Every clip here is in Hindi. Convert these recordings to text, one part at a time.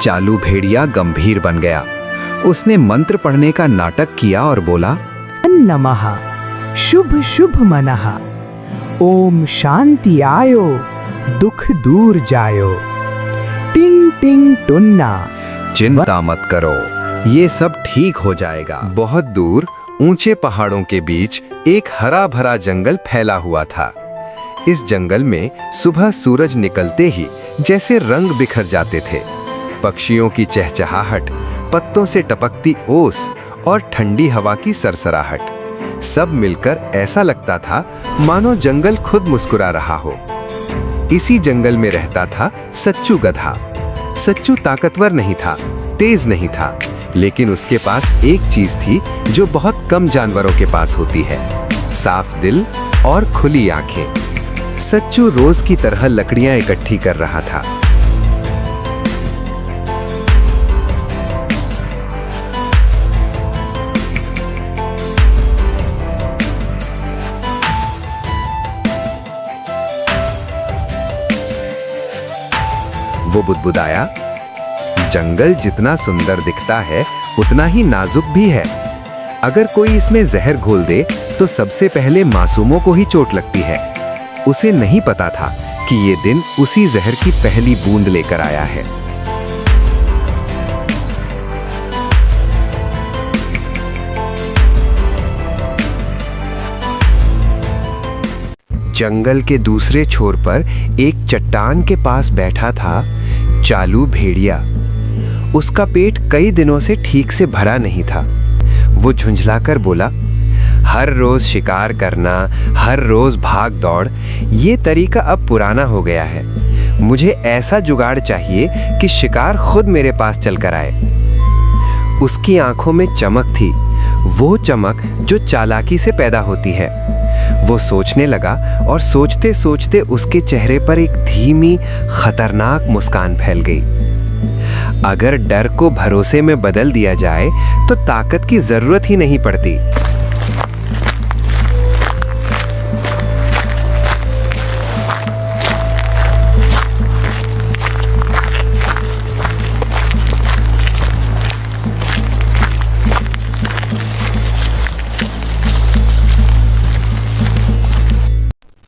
चालू भेड़िया गंभीर बन गया। उसने मंत्र पढ़ने का नाटक किया और बोला, नमः शुभ शुभ मनः, ओम शांति आयो, दुख दूर जायो, टिंग टिंग टुन्ना। चिंता मत करो, ये सब ठीक हो जाएगा। बहुत दूर ऊंचे पहाड़ों के बीच एक हरा भरा जंगल फैला हुआ था। इस जंगल में सुबह सूरज निकलते ही जैसे रंग बिखर जाते थे। पक्षियों की चहचहाहट, पत्तों से टपकती ओस और ठंडी हवा की सरसराहट, सब मिलकर ऐसा लगता था मानो जंगल खुद मुस्कुरा रहा हो। इसी जंगल में रहता था सच्चू गधा। सच्चू ताकतवर नहीं था, तेज नहीं था, लेकिन उसके पास एक चीज थी जो बहुत कम जानवरों के पास होती है, साफ दिल और खुली आंखें। सच्चू रोज की तरह लकड़ियां इकट्ठी कर रहा था। वो बुदबुदाया, जंगल जितना सुंदर दिखता है उतना ही नाजुक भी है। अगर कोई इसमें जहर घोल दे तो सबसे पहले मासूमों को ही चोट लगती है। उसे नहीं पता था कि ये दिन उसी जहर की पहली बूंद लेकर आया है। जंगल के दूसरे छोर पर एक चट्टान के पास बैठा था चालू भेड़िया। उसका पेट कई दिनों से ठीक से भरा नहीं था। वो झुंझलाकर बोला, हर रोज शिकार करना, हर रोज भाग दौड़, ये तरीका अब पुराना हो गया है। मुझे ऐसा जुगाड़ चाहिए कि शिकार खुद मेरे पास चलकर आए। उसकी आंखों में चमक थी, वो चमक जो चालाकी से पैदा होती है। वो सोचने लगा और सोचते सोचते उसके चेहरे पर एक धीमी खतरनाक मुस्कान फैल गई। अगर डर को भरोसे में बदल दिया जाए तो ताकत की जरूरत ही नहीं पड़ती।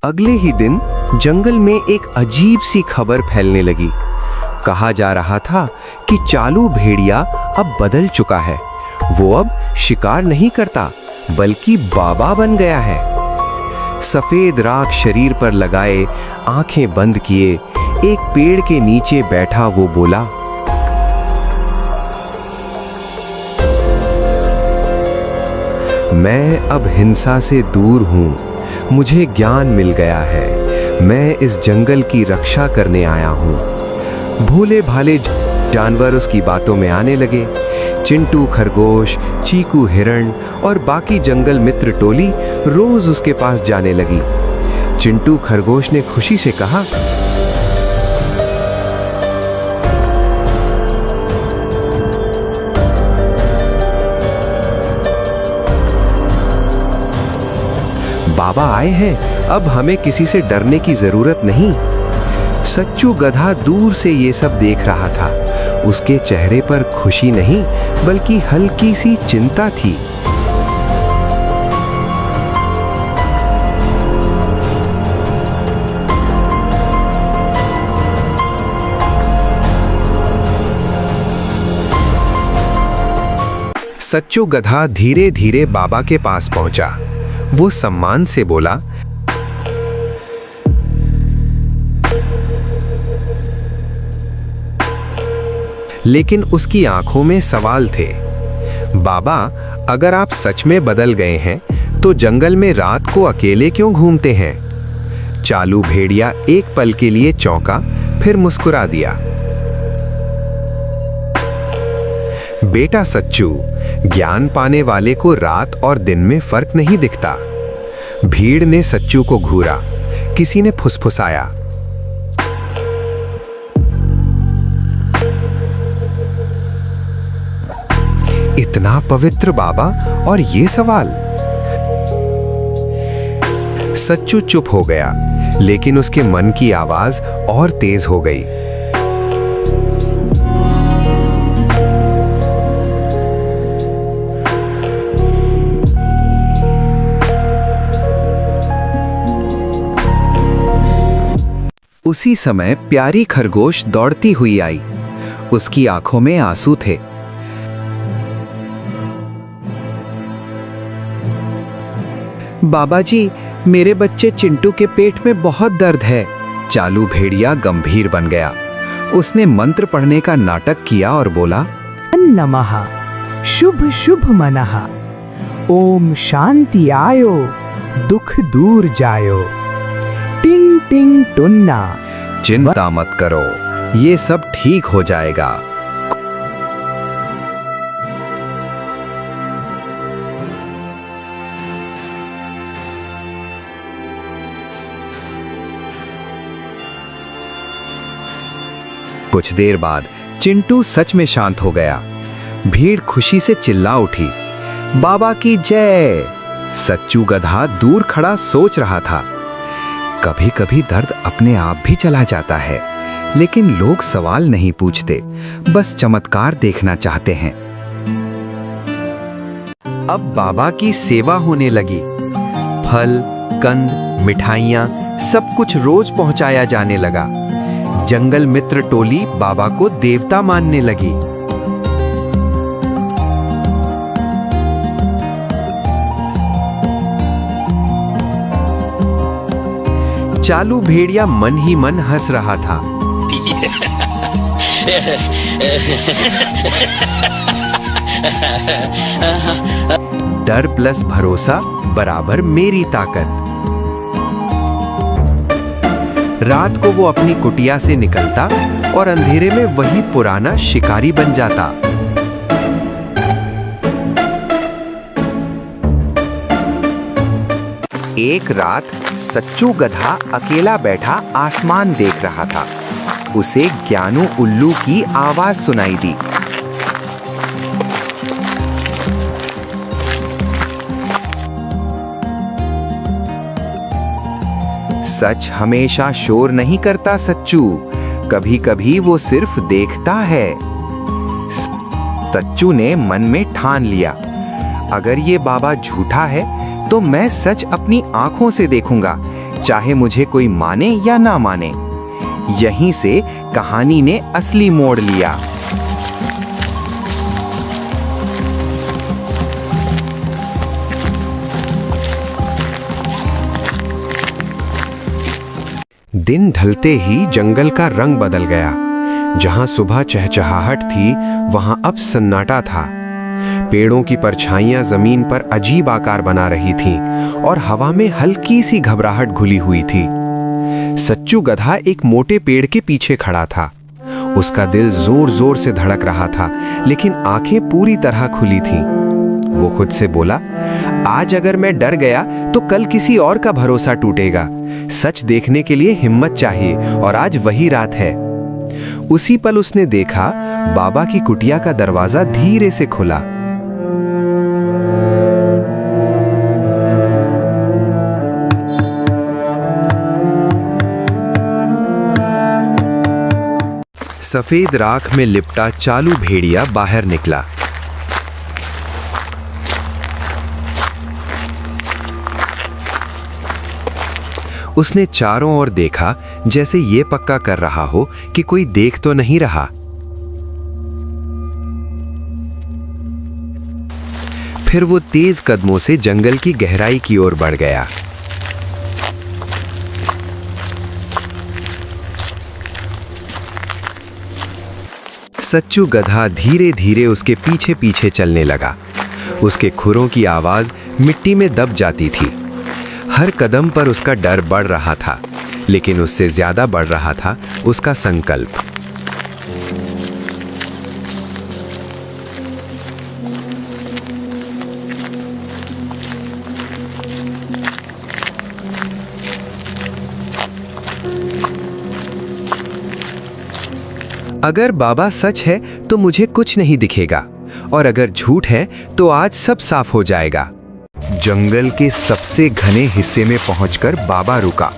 अगले ही दिन जंगल में एक अजीब सी खबर फैलने लगी। कहा जा रहा था कि चालू भेड़िया अब बदल चुका है। वो अब शिकार नहीं करता बल्कि बाबा बन गया है। सफेद राख शरीर पर लगाए, आंखें बंद किए, एक पेड़ के नीचे बैठा वो बोला, मैं अब हिंसा से दूर हूं, मुझे ज्ञान मिल गया है, मैं इस जंगल की रक्षा करने आया हूं। भोले भाले जानवर उसकी बातों में आने लगे। चिंटू खरगोश, चीकू हिरण और बाकी जंगल मित्र टोली रोज उसके पास जाने लगी। चिंटू खरगोश ने खुशी से कहा, बाबा आए हैं, अब हमें किसी से डरने की जरूरत नहीं। सच्चू गधा दूर से ये सब देख रहा था। उसके चेहरे पर खुशी नहीं बल्कि हल्की सी चिंता थी। सच्चू गधा धीरे धीरे बाबा के पास पहुंचा। वो सम्मान से बोला, लेकिन उसकी आंखों में सवाल थे। बाबा, अगर आप सच में बदल गए हैं तो जंगल में रात को अकेले क्यों घूमते हैं? चालू भेड़िया एक पल के लिए चौंका, फिर मुस्कुरा दिया। बेटा सच्चू, ज्ञान पाने वाले को रात और दिन में फर्क नहीं दिखता। भीड़ ने सच्चू को घूरा। किसी ने फुसफुसाया, इतना पवित्र बाबा और ये सवाल। सच्चू चुप हो गया, लेकिन उसके मन की आवाज और तेज हो गई। उसी समय प्यारी खरगोश दौड़ती हुई आई। उसकी आंखों में आंसू थे। बाबा जी, मेरे बच्चे चिंटू के पेट में बहुत दर्द है। चालू भेड़िया गंभीर बन गया। उसने मंत्र पढ़ने का नाटक किया और बोला, नमः शुभ शुभ मनः, ओम शांति आयो, दुख दूर जायो। टिंग टिंग टुन्ना। चिंता मत करो, ये सब ठीक हो जाएगा। कुछ देर बाद चिंटू सच में शांत हो गया। भीड़ खुशी से चिल्ला उठी, बाबा की जय। सच्चू गधा दूर खड़ा सोच रहा था, कभी कभी दर्द अपने आप भी चला जाता है, लेकिन लोग सवाल नहीं पूछते, बस चमत्कार देखना चाहते हैं। अब बाबा की सेवा होने लगी। फल, कंद, मिठाइयाँ सब कुछ रोज पहुंचाया जाने लगा। जंगल मित्र टोली बाबा को देवता मानने लगी। चालू भेड़िया मन ही मन हंस रहा था। डर प्लस भरोसा बराबर मेरी ताकत। रात को वो अपनी कुटिया से निकलता और अंधेरे में वही पुराना शिकारी बन जाता। एक रात सच्चू गधा अकेला बैठा आसमान देख रहा था। उसे ज्ञानू उल्लू की आवाज सुनाई दी। सच हमेशा शोर नहीं करता सच्चू, कभी कभी वो सिर्फ देखता है। सच्चू ने मन में ठान लिया, अगर ये बाबा झूठा है तो मैं सच अपनी आंखों से देखूंगा, चाहे मुझे कोई माने या ना माने। यहीं से कहानी ने असली मोड़ लिया। दिन ढलते ही जंगल का रंग बदल गया। जहां सुबह चहचहाहट थी, वहां अब सन्नाटा था। पेड़ों की परछाइयां जमीन पर अजीब आकार बना रही थीं और हवा में हल्की सी घबराहट घुली हुई थी। सच्चू गधा एक मोटे पेड़ के पीछे खड़ा था। उसका दिल जोर जोर से धड़क रहा था, लेकिन आंखें पूरी तरह खुली थीं। वो खुद से बोला, आज अगर मैं डर गया तो कल किसी और का भरोसा टूटेगा। सच देखने के लिए हिम्मत चाहिए और आज वही रात है। उसी पल उसने देखा, बाबा की कुटिया का दरवाजा धीरे से खुला। सफेद राख में लिपटा चालू भेड़िया बाहर निकला। उसने चारों ओर देखा, जैसे ये पक्का कर रहा हो कि कोई देख तो नहीं रहा। फिर वो तेज कदमों से जंगल की गहराई की ओर बढ़ गया। सच्चू गधा धीरे धीरे उसके पीछे पीछे चलने लगा। उसके खुरों की आवाज मिट्टी में दब जाती थी। हर कदम पर उसका डर बढ़ रहा था, लेकिन उससे ज्यादा बढ़ रहा था उसका संकल्प। अगर बाबा सच है तो मुझे कुछ नहीं दिखेगा, और अगर झूठ है तो आज सब साफ हो जाएगा। जंगल के सबसे घने हिस्से में पहुंचकर बाबा रुका।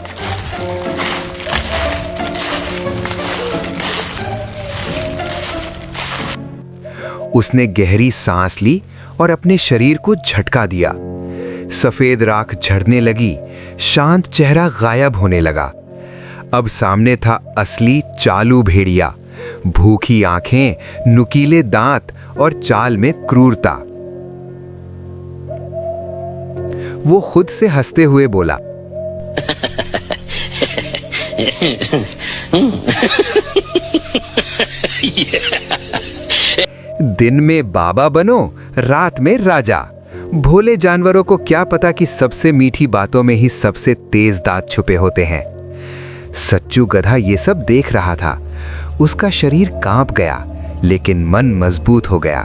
उसने गहरी सांस ली और अपने शरीर को झटका दिया। सफेद राख झड़ने लगी, शांत चेहरा गायब होने लगा। अब सामने था असली चालू भेड़िया। भूखी आंखें, नुकीले दांत और चाल में क्रूरता। वो खुद से हंसते हुए बोला, दिन में बाबा बनो, रात में राजा। भोले जानवरों को क्या पता कि सबसे मीठी बातों में ही सबसे तेज दांत छुपे होते हैं। सच्चू गधा ये सब देख रहा था। उसका शरीर कांप गया, लेकिन मन मजबूत हो गया।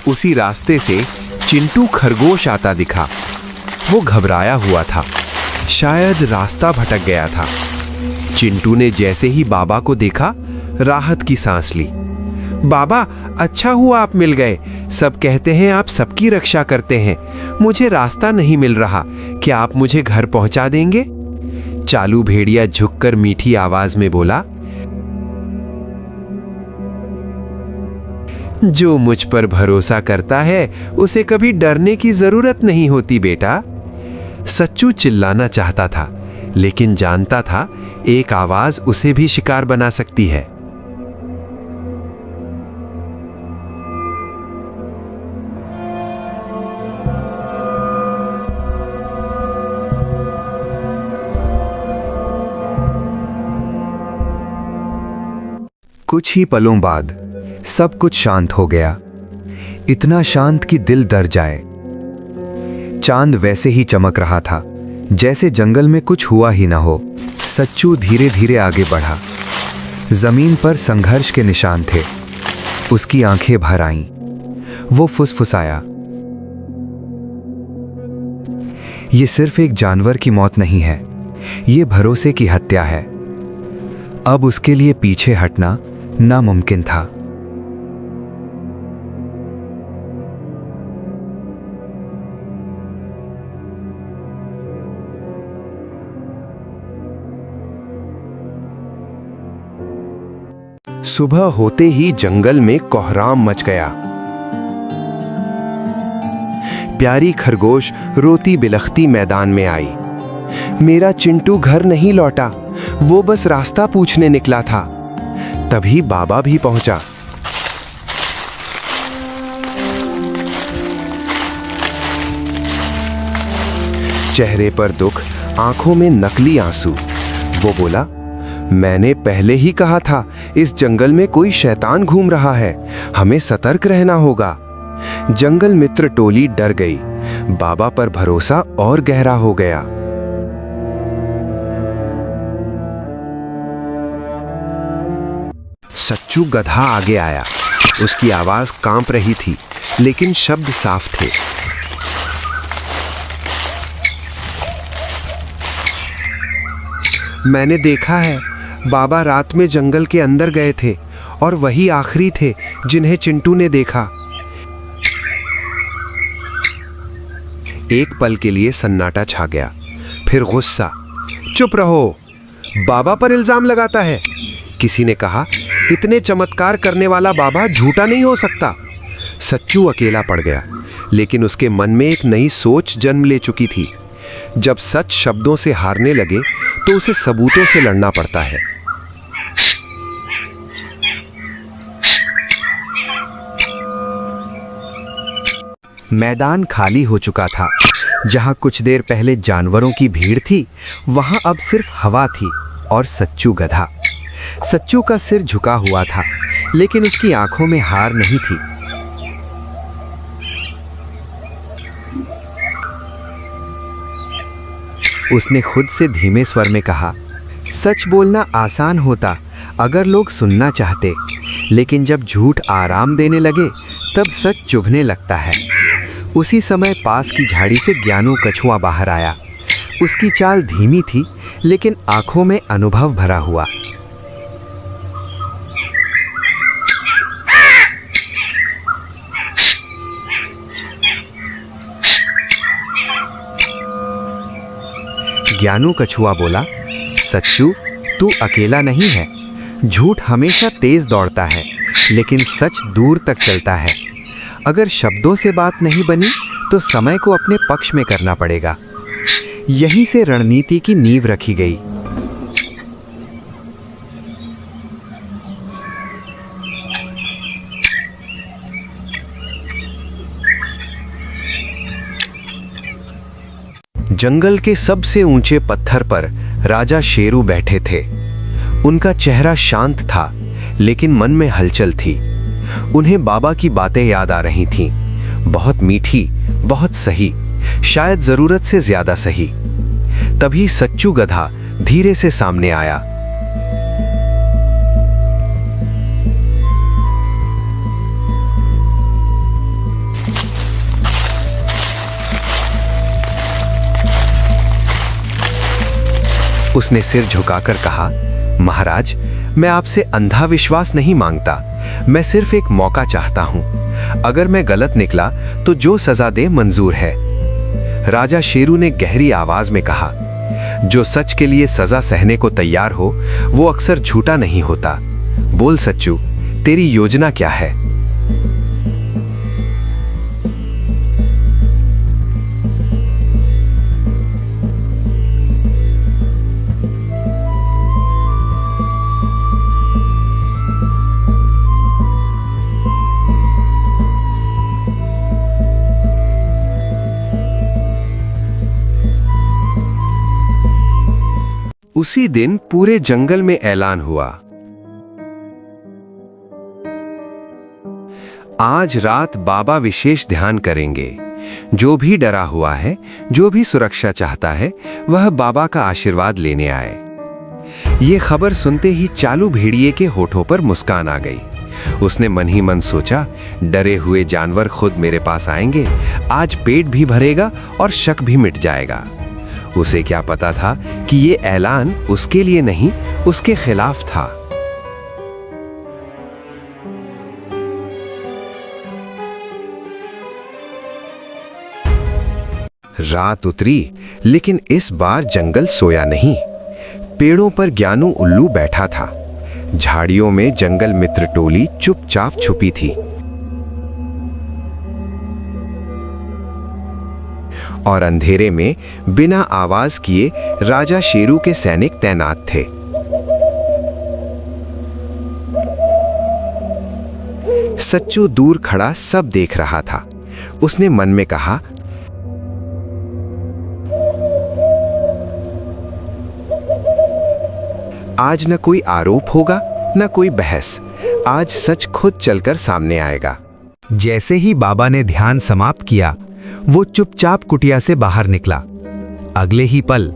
उसी रास्ते से चिंटू खरगोश आता दिखा। वो घबराया हुआ था, शायद रास्ता भटक गया था। चिंटू ने जैसे ही बाबा को देखा, राहत की सांस ली। बाबा, अच्छा हुआ आप मिल गए। सब कहते हैं आप सबकी रक्षा करते हैं। मुझे रास्ता नहीं मिल रहा, क्या आप मुझे घर पहुंचा देंगे? चालू भेड़िया झुककर मीठी आवाज में बोला, जो मुझ पर भरोसा करता है उसे कभी डरने की जरूरत नहीं होती बेटा। सच्चू चिल्लाना चाहता था, लेकिन जानता था एक आवाज उसे भी शिकार बना सकती है। कुछ ही पलों बाद सब कुछ शांत हो गया, इतना शांत कि दिल डर जाए। चांद वैसे ही चमक रहा था जैसे जंगल में कुछ हुआ ही ना हो। सच्चू धीरे धीरे आगे बढ़ा। जमीन पर संघर्ष के निशान थे। उसकी आंखें भर आईं। वो फुसफुसाया, ये सिर्फ एक जानवर की मौत नहीं है, ये भरोसे की हत्या है। अब उसके लिए पीछे हटना नामुमकिन था। सुबह होते ही जंगल में कोहराम मच गया। प्यारी खरगोश रोती बिलखती मैदान में आई। मेरा चिंटू घर नहीं लौटा, वो बस रास्ता पूछने निकला था। तभी बाबा भी पहुंचा। चेहरे पर दुख, आंखों में नकली आंसू। वो बोला, मैंने पहले ही कहा था इस जंगल में कोई शैतान घूम रहा है, हमें सतर्क रहना होगा। जंगल मित्र टोली डर गई। बाबा पर भरोसा और गहरा हो गया। सच्चू गधा आगे आया। उसकी आवाज कांप रही थी, लेकिन शब्द साफ थे। मैंने देखा है, बाबा रात में जंगल के अंदर गए थे और वही आखिरी थे जिन्हें चिंटू ने देखा। एक पल के लिए सन्नाटा छा गया, फिर गुस्सा। चुप रहो, बाबा पर इल्जाम लगाता है। किसी ने कहा, इतने चमत्कार करने वाला बाबा झूठा नहीं हो सकता। सच्चू अकेला पड़ गया, लेकिन उसके मन में एक नई सोच जन्म ले चुकी थी। जब सच शब्दों से हारने लगे तो उसे सबूतों से लड़ना पड़ता है। मैदान खाली हो चुका था। जहां कुछ देर पहले जानवरों की भीड़ थी, वहां अब सिर्फ हवा थी और सच्चू गधा। सच्चू का सिर झुका हुआ था, लेकिन उसकी आंखों में हार नहीं थी। उसने खुद से धीमे स्वर में कहा, सच बोलना आसान होता अगर लोग सुनना चाहते, लेकिन जब झूठ आराम देने लगे तब सच चुभने लगता है। उसी समय पास की झाड़ी से ज्ञानू कछुआ बाहर आया। उसकी चाल धीमी थी, लेकिन आंखों में अनुभव भरा हुआ। ज्ञानू कछुआ बोला, सच्चू, तू अकेला नहीं है। झूठ हमेशा तेज दौड़ता है, लेकिन सच दूर तक चलता है। अगर शब्दों से बात नहीं बनी तो समय को अपने पक्ष में करना पड़ेगा। यहीं से रणनीति की नींव रखी गई। जंगल के सबसे ऊंचे पत्थर पर राजा शेरू बैठे थे। उनका चेहरा शांत था, लेकिन मन में हलचल थी। उन्हें बाबा की बातें याद आ रही थीं, बहुत मीठी, बहुत सही, शायद जरूरत से ज्यादा सही। तभी सच्चू गधा धीरे से सामने आया। उसने सिर झुकाकर कहा, महाराज, मैं आपसे अंधा विश्वास नहीं मांगता, मैं सिर्फ एक मौका चाहता हूं। अगर मैं गलत निकला तो जो सजा दे मंजूर है। राजा शेरू ने गहरी आवाज में कहा, जो सच के लिए सजा सहने को तैयार हो वो अक्सर झूठा नहीं होता। बोल सच्चू, तेरी योजना क्या है? उसी दिन पूरे जंगल में ऐलान हुआ, आज रात बाबा विशेष ध्यान करेंगे। जो भी डरा हुआ है, जो भी सुरक्षा चाहता है, वह बाबा का आशीर्वाद लेने आए। ये खबर सुनते ही चालू भेड़िए के होठों पर मुस्कान आ गई। उसने मन ही मन सोचा, डरे हुए जानवर खुद मेरे पास आएंगे, आज पेट भी भरेगा और शक भी मिट जाएगा। उसे क्या पता था कि ये ऐलान उसके लिए नहीं, उसके खिलाफ था। रात उतरी, लेकिन इस बार जंगल सोया नहीं। पेड़ों पर ज्ञानू उल्लू बैठा था। झाड़ियों में जंगल मित्र टोली चुपचाप छुपी थी। और अंधेरे में बिना आवाज किए राजा शेरू के सैनिक तैनात थे। सच्चू दूर खड़ा सब देख रहा था। उसने मन में कहा, आज न कोई आरोप होगा, न कोई बहस। आज सच खुद चलकर सामने आएगा। जैसे ही बाबा ने ध्यान समाप्त किया, वो चुपचाप कुटिया से बाहर निकला। अगले ही पल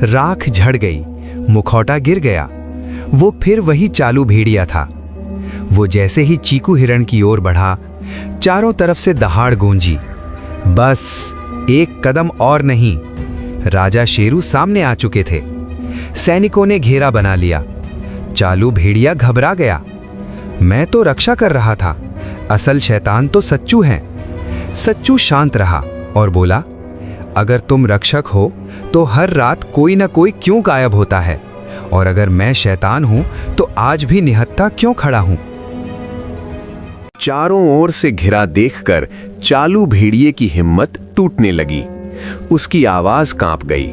राख झड़ गई, मुखौटा गिर गया। वो फिर वही चालू भेड़िया था। वो जैसे ही चीकू हिरण की ओर बढ़ा, चारों तरफ से दहाड़ गूंजी। बस एक कदम और नहीं, राजा शेरू सामने आ चुके थे। सैनिकों ने घेरा बना लिया। चालू भेड़िया घबरा गया। मैं तो रक्षा कर रहा था, असल शैतान तो सच्चू हैं। सच्चू शांत रहा और बोला, अगर तुम रक्षक हो तो हर रात कोई ना कोई क्यों गायब होता है, और अगर मैं शैतान हूं तो आज भी निहत्था क्यों खड़ा हूं? चारों ओर से घिरा देखकर चालू भेड़िए की हिम्मत टूटने लगी। उसकी आवाज कांप गई।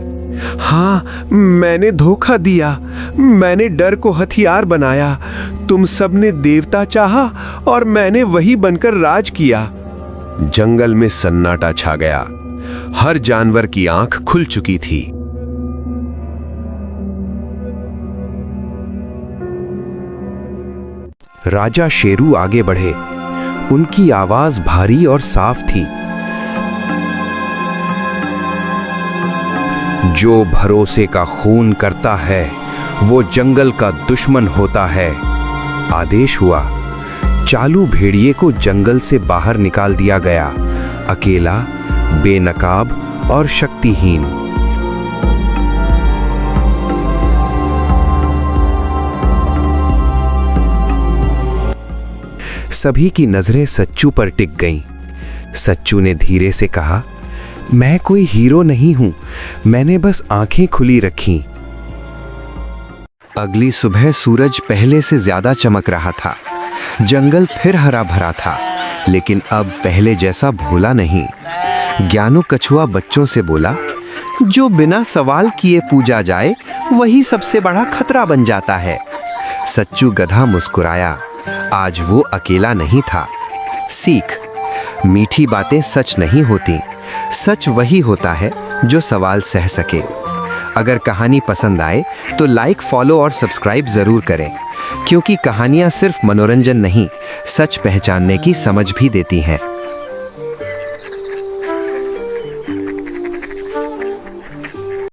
हाँ, मैंने धोखा दिया, मैंने डर को हथियार बनाया। तुम सबने देवता चाहा और मैंने वही बनकर राज किया। जंगल में सन्नाटा छा गया। हर जानवर की आंख खुल चुकी थी। राजा शेरू आगे बढ़े। उनकी आवाज भारी और साफ थी। जो भरोसे का खून करता है वो जंगल का दुश्मन होता है। आदेश हुआ। चालू भेड़िए को जंगल से बाहर निकाल दिया गया, अकेला, बेनकाब और शक्तिहीन। सभी की नजरें सच्चू पर टिक गईं। सच्चू ने धीरे से कहा, मैं कोई हीरो नहीं हूं, मैंने बस आंखें खुली रखीं। अगली सुबह सूरज पहले से ज्यादा चमक रहा था। जंगल फिर हरा भरा था, लेकिन अब पहले जैसा भोला नहीं। ज्ञानू कछुआ बच्चों से बोला, जो बिना सवाल किए पूजा जाए वही सबसे बड़ा खतरा बन जाता है। सच्चू गधा मुस्कुराया, आज वो अकेला नहीं था। सीख, मीठी बातें सच नहीं होती, सच वही होता है जो सवाल सह सके। अगर कहानी पसंद आए तो लाइक, फॉलो और सब्सक्राइब जरूर करें, क्योंकि कहानियां सिर्फ मनोरंजन नहीं, सच पहचानने की समझ भी देती हैं।